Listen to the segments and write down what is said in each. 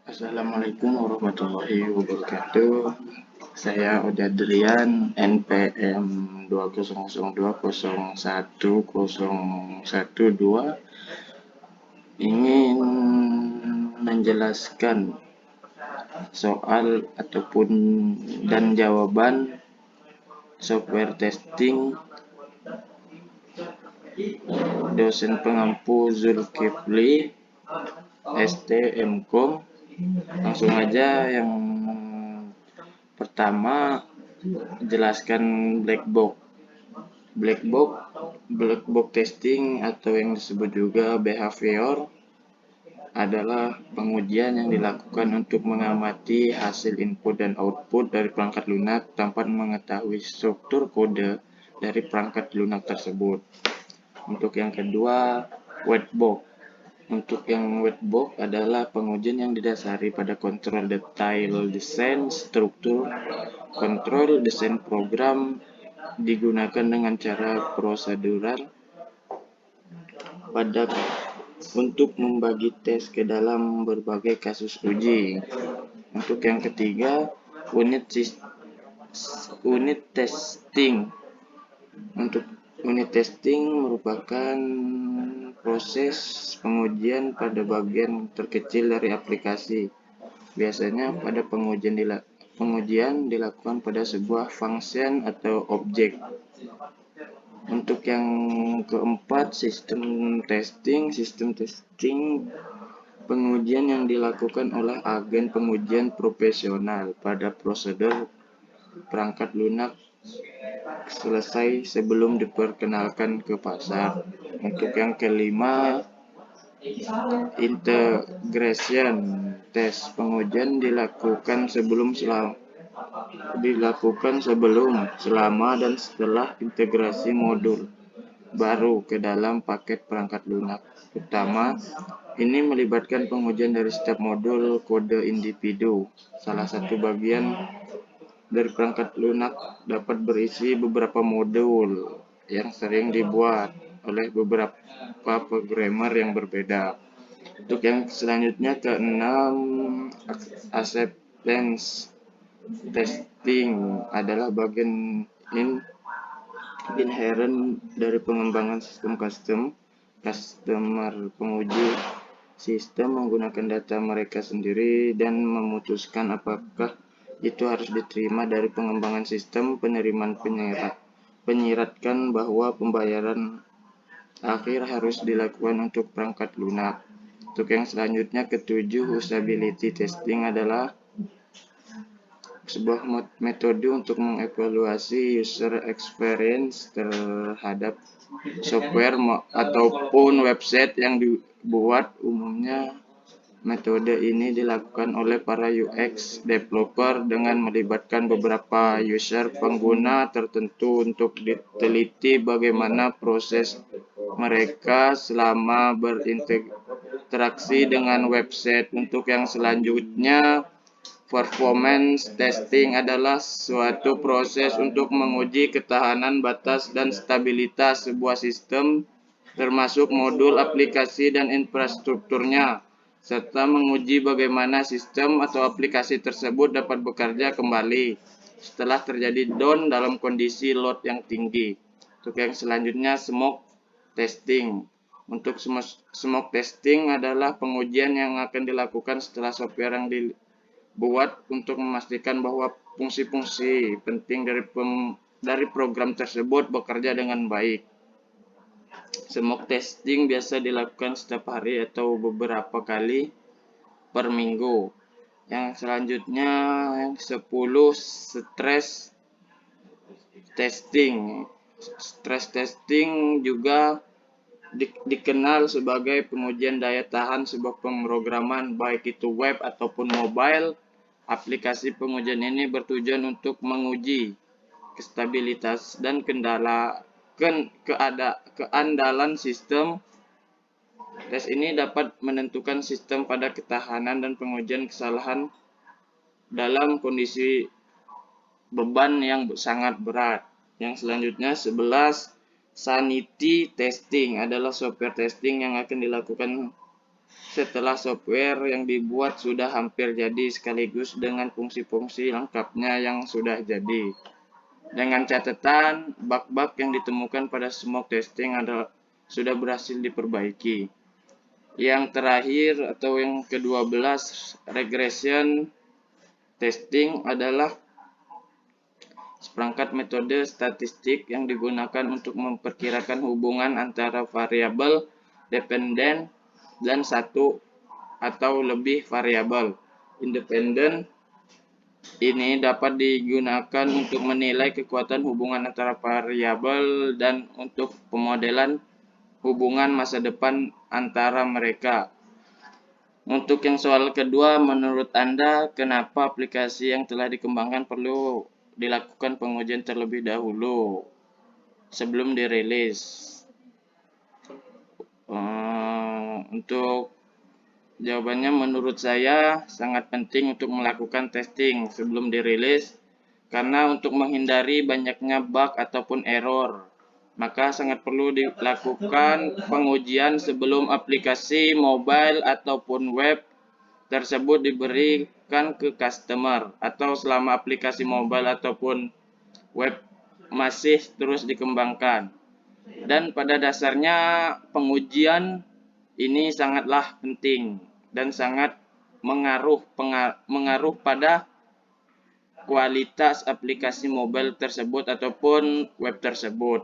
Assalamualaikum warahmatullahi wabarakatuh. Saya Odadrian, NPM 200201012 ingin menjelaskan soal ataupun dan jawaban software testing dosen pengampu Zulkifli STMkom. Langsung aja, yang pertama jelaskan black box. Black box testing atau yang disebut juga behavior adalah pengujian yang dilakukan untuk mengamati hasil input dan output dari perangkat lunak tanpa mengetahui struktur kode dari perangkat lunak tersebut. Untuk yang kedua, white box. Untuk yang white box adalah pengujian yang didasari pada kontrol detail desain struktur, kontrol desain program digunakan dengan cara prosedural pada untuk membagi tes ke dalam berbagai kasus uji. Untuk yang ketiga, unit testing. Untuk unit testing merupakan proses pengujian pada bagian terkecil dari aplikasi. Biasanya pada pengujian dilakukan pada sebuah function atau objek. Untuk yang keempat, sistem testing pengujian yang dilakukan oleh agen pengujian profesional pada prosedur perangkat lunak selesai sebelum diperkenalkan ke pasar. Untuk yang kelima, integration test pengujian dilakukan sebelum, selama dan setelah integrasi modul baru ke dalam paket perangkat lunak. Utama ini melibatkan pengujian dari setiap modul kode individu. Salah satu bagian dari perangkat lunak dapat berisi beberapa modul yang sering dibuat oleh beberapa programmer yang berbeda. Untuk yang selanjutnya, keenam, acceptance testing adalah bagian inherent dari pengembangan sistem customer penguji sistem menggunakan data mereka sendiri dan memutuskan apakah itu harus diterima dari pengembangan sistem penerimaan penyiratkan bahwa pembayaran akhir harus dilakukan untuk perangkat lunak. Untuk yang selanjutnya, ketujuh, usability testing adalah sebuah metode untuk mengevaluasi user experience terhadap software ataupun website yang dibuat. Umumnya metode ini dilakukan oleh para UX developer dengan melibatkan beberapa user pengguna tertentu untuk diteliti bagaimana proses mereka selama berinteraksi dengan website. Untuk yang selanjutnya, performance testing adalah suatu proses untuk menguji ketahanan batas dan stabilitas sebuah sistem, termasuk modul aplikasi dan infrastrukturnya, serta menguji bagaimana sistem atau aplikasi tersebut dapat bekerja kembali setelah terjadi down dalam kondisi load yang tinggi. Untuk yang selanjutnya, smoke testing. Untuk smoke testing adalah pengujian yang akan dilakukan setelah software yang dibuat untuk memastikan bahwa fungsi-fungsi penting dari program tersebut bekerja dengan baik. Smoke testing biasa dilakukan setiap hari atau beberapa kali per minggu. Yang selanjutnya, yang 10, stress testing. Stress testing juga dikenal sebagai pengujian daya tahan sebuah pemrograman, baik itu web ataupun mobile. Aplikasi pengujian ini bertujuan untuk menguji stabilitas dan keandalan sistem. Tes ini dapat menentukan sistem pada ketahanan dan pengujian kesalahan dalam kondisi beban yang sangat berat. Yang selanjutnya, 11, sanity testing adalah software testing yang akan dilakukan setelah software yang dibuat sudah hampir jadi sekaligus dengan fungsi-fungsi lengkapnya yang sudah jadi. Dengan catatan, bug-bug yang ditemukan pada smoke testing sudah berhasil diperbaiki. Yang terakhir atau yang ke-12 regression testing adalah seperangkat metode statistik yang digunakan untuk memperkirakan hubungan antara variabel dependen dan satu atau lebih variabel independen. Ini dapat digunakan untuk menilai kekuatan hubungan antara variabel dan untuk pemodelan hubungan masa depan antara mereka. Untuk yang soal kedua, menurut Anda, kenapa aplikasi yang telah dikembangkan perlu dilakukan pengujian terlebih dahulu sebelum dirilis? Untuk jawabannya, menurut saya sangat penting untuk melakukan testing sebelum dirilis, karena untuk menghindari banyaknya bug ataupun error, maka sangat perlu dilakukan pengujian sebelum aplikasi mobile ataupun web tersebut diberikan ke customer, atau selama aplikasi mobile ataupun web masih terus dikembangkan. Dan pada dasarnya pengujian ini sangatlah penting dan sangat mengaruh pada kualitas aplikasi mobile tersebut ataupun web tersebut.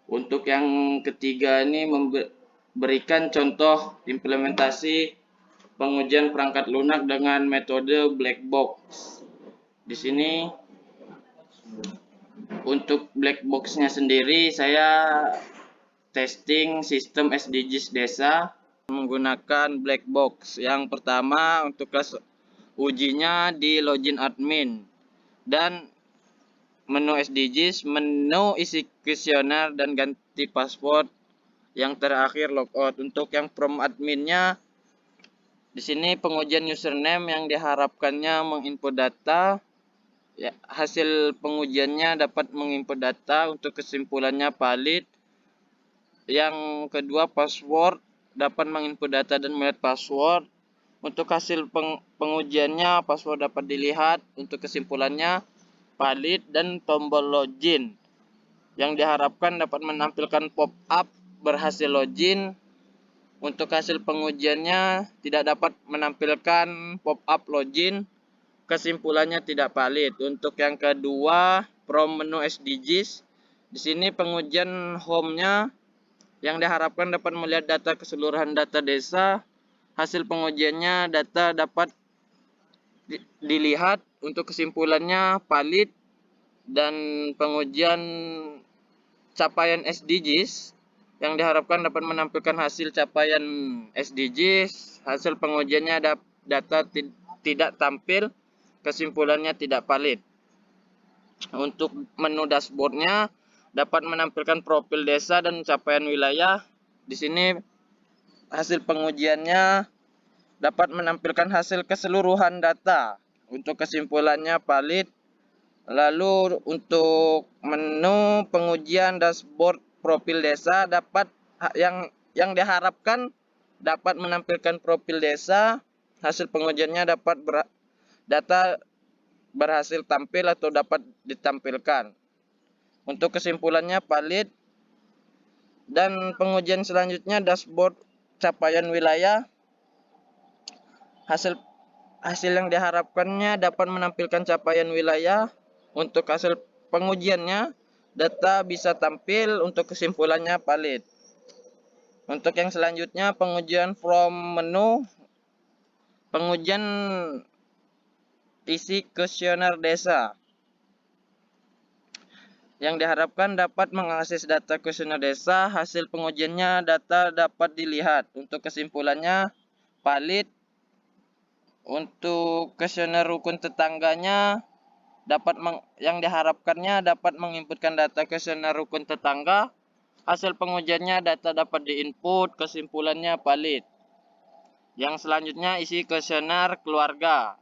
Untuk yang ketiga ini memberikan contoh implementasi pengujian perangkat lunak dengan metode black box. Di sini untuk black box-nya sendiri saya testing sistem SDGs desa menggunakan black box. Yang pertama untuk kelas ujinya di login admin dan menu SDGs, menu isi kuesioner dan ganti password. Yang terakhir logout. Untuk yang from adminnya, di sini pengujian username yang diharapkannya menginput data. Ya, hasil pengujiannya dapat menginput data, untuk kesimpulannya valid. Yang kedua, password dapat menginput data dan melihat password. Untuk hasil pengujiannya, password dapat dilihat, untuk kesimpulannya valid. Dan tombol login yang diharapkan dapat menampilkan pop-up berhasil login. Untuk hasil pengujiannya tidak dapat menampilkan pop-up login, kesimpulannya tidak valid. Untuk yang kedua, from menu SDGs, di sini pengujian home-nya yang diharapkan dapat melihat data keseluruhan data desa. Hasil pengujiannya data dapat dilihat, untuk kesimpulannya valid. Dan pengujian capaian SDGs yang diharapkan dapat menampilkan hasil capaian SDGs. Hasil pengujiannya data tidak tampil, kesimpulannya tidak valid. Untuk menu dashboardnya dapat menampilkan profil desa dan capaian wilayah. Di sini hasil pengujiannya dapat menampilkan hasil keseluruhan data, untuk kesimpulannya valid. Lalu untuk menu pengujian dashboard profil desa dapat yang diharapkan dapat menampilkan profil desa. Hasil pengujiannya dapat data berhasil tampil atau dapat ditampilkan. Untuk kesimpulannya valid. Dan pengujian selanjutnya dashboard capaian wilayah. Hasil yang diharapkannya dapat menampilkan capaian wilayah. Untuk hasil pengujiannya data bisa tampil, untuk kesimpulannya valid. Untuk yang selanjutnya pengujian from menu, pengujian isi kuesioner desa. Yang diharapkan dapat mengakses data kuesioner desa. Hasil pengujiannya data dapat dilihat, untuk kesimpulannya valid. Untuk kuesioner rukun tetangganya yang diharapkannya dapat menginputkan data kuesioner rukun tetangga. Hasil pengujiannya data dapat diinput, kesimpulannya valid. Yang selanjutnya isi kuesioner keluarga.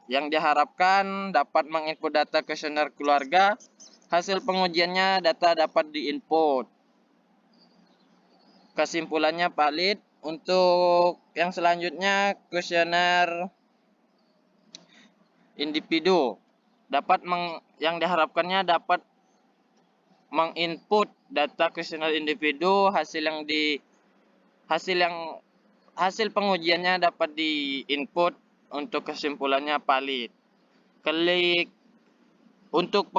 Yang diharapkan dapat menginput data kuesioner keluarga. Hasil pengujiannya data dapat diinput, kesimpulannya valid. untuk yang selanjutnya kuesioner individu yang diharapkannya dapat menginput data kuesioner individu, hasil pengujiannya dapat diinput untuk kesimpulannya valid. Klik untuk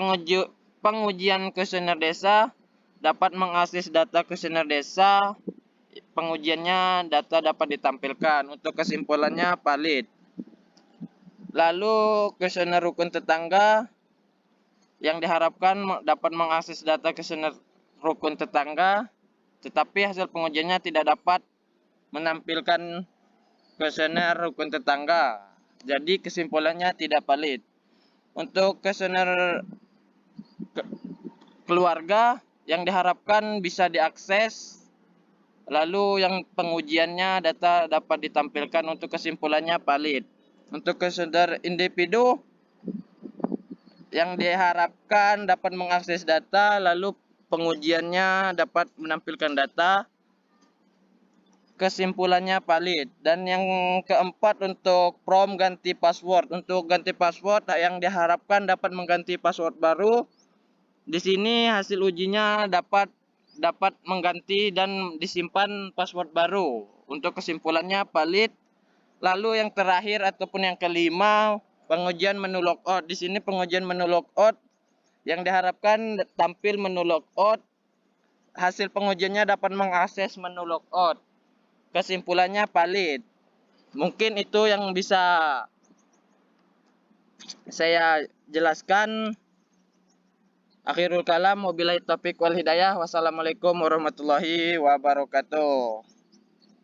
pengujian kuesioner desa dapat mengakses data kuesioner desa. Pengujiannya data dapat ditampilkan untuk kesimpulannya valid. Lalu kuesioner rukun tetangga yang diharapkan dapat mengakses data kuesioner rukun tetangga, tetapi hasil pengujiannya tidak dapat menampilkan kuesioner rukun tetangga. Jadi kesimpulannya tidak valid. Untuk kuesioner keluarga yang diharapkan bisa diakses, lalu yang pengujiannya data dapat ditampilkan untuk kesimpulannya valid. Untuk kuesioner individu yang diharapkan dapat mengakses data, lalu pengujiannya dapat menampilkan data, kesimpulannya valid. Dan yang keempat untuk prom ganti password. Untuk ganti password yang diharapkan dapat mengganti password baru. Di sini hasil ujinya dapat mengganti dan disimpan password baru. Untuk kesimpulannya valid. Lalu yang terakhir ataupun yang kelima, pengujian menu logout. Di sini pengujian menu logout yang diharapkan tampil menu logout. Hasil pengujiannya dapat mengakses menu logout. Kesimpulannya valid. Mungkin itu yang bisa saya jelaskan. Akhirul kalam, wabillahi taufiq wal hidayah. Wassalamualaikum warahmatullahi wabarakatuh.